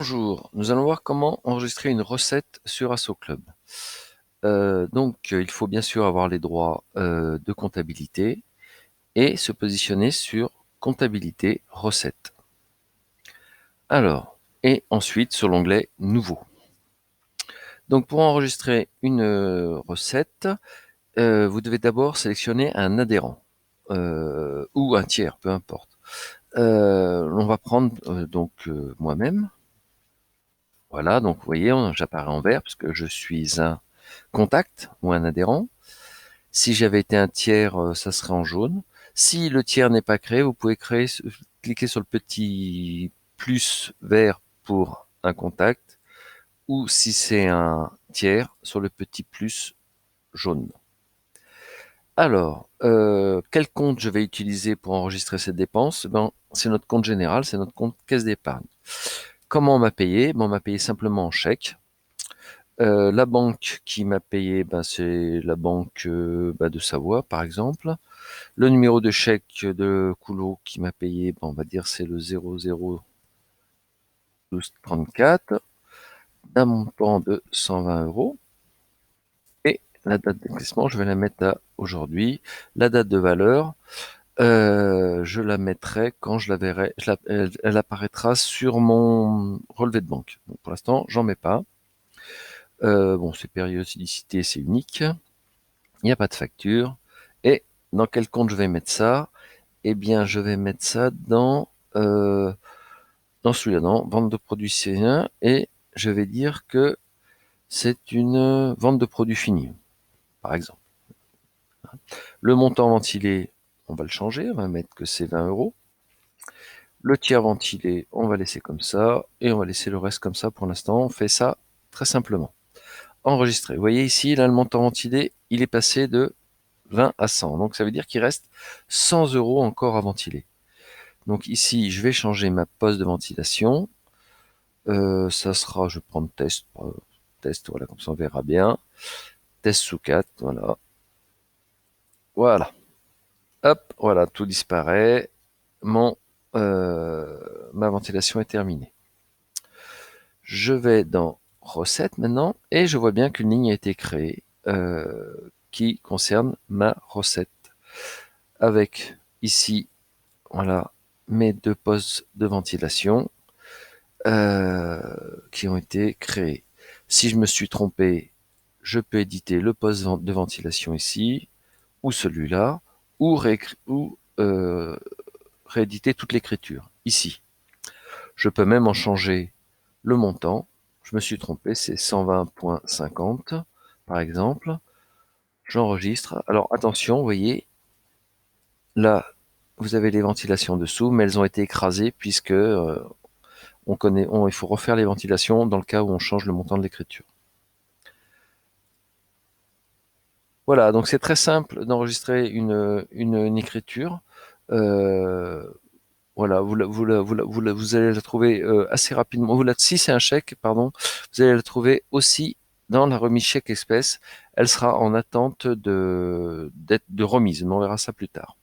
Bonjour, nous allons voir comment enregistrer une recette sur AssoClub. Il faut bien sûr avoir les droits de comptabilité et se positionner sur comptabilité recette. Alors, et ensuite sur l'onglet nouveau. Donc pour enregistrer une recette, vous devez d'abord sélectionner un adhérent ou un tiers, peu importe. On va prendre moi-même. Voilà, donc vous voyez, j'apparais en vert parce que je suis un contact ou un adhérent. Si j'avais été un tiers, ça serait en jaune. Si le tiers n'est pas créé, vous pouvez cliquer sur le petit plus vert pour un contact, ou si c'est un tiers, sur le petit plus jaune. Alors, quel compte je vais utiliser pour enregistrer cette dépense? C'est notre compte général, c'est notre compte caisse d'épargne. Comment on m'a payé? On m'a payé simplement en chèque. La banque qui m'a payé, c'est la banque de Savoie, par exemple. Le numéro de chèque de Coulot qui m'a payé, on va dire c'est le 001234, d'un montant de 120 €. Et la date d'établissement, je vais la mettre à aujourd'hui. La date de valeur, je la mettrai quand je la verrai. Elle apparaîtra sur mon relevé de banque. Donc, pour l'instant, j'en mets pas. C'est périodicité, c'est unique. Il n'y a pas de facture. Et dans quel compte je vais mettre ça? Eh bien, je vais mettre ça dans celui-là, dans vente de produits C1, et je vais dire que c'est une vente de produits finis, par exemple. Le montant ventilé, on va le changer, on va mettre que c'est 20 €. Le tiers ventilé, on va laisser comme ça, et on va laisser le reste comme ça pour l'instant. On fait ça très simplement. Enregistrer. Vous voyez ici, là, le montant ventilé, il est passé de 20 à 100. Donc, ça veut dire qu'il reste 100 € encore à ventiler. Donc ici, je vais changer ma poste de ventilation. Ça sera, je vais prendre test, test, voilà, comme ça on verra bien. Test sous 4, voilà. Voilà. Hop, voilà, tout disparaît. Mon, ma ventilation est terminée. Je vais dans Recettes maintenant, et je vois bien qu'une ligne a été créée qui concerne ma recette. Avec ici, voilà, mes deux postes de ventilation qui ont été créés. Si je me suis trompé, je peux éditer le poste de ventilation ici, ou celui-là, ou rééditer toute l'écriture ici. Je peux même en changer le montant. Je me suis trompé, c'est 120,50 par exemple. J'enregistre. Alors attention, vous voyez, là, vous avez les ventilations dessous, mais elles ont été écrasées puisque il faut refaire les ventilations dans le cas où on change le montant de l'écriture. Voilà, donc c'est très simple d'enregistrer une écriture. Euh, voilà, vous allez la trouver assez rapidement. Si c'est un chèque, pardon, vous allez la trouver aussi dans la remise chèque espèce. Elle sera en attente de remise, mais on verra ça plus tard.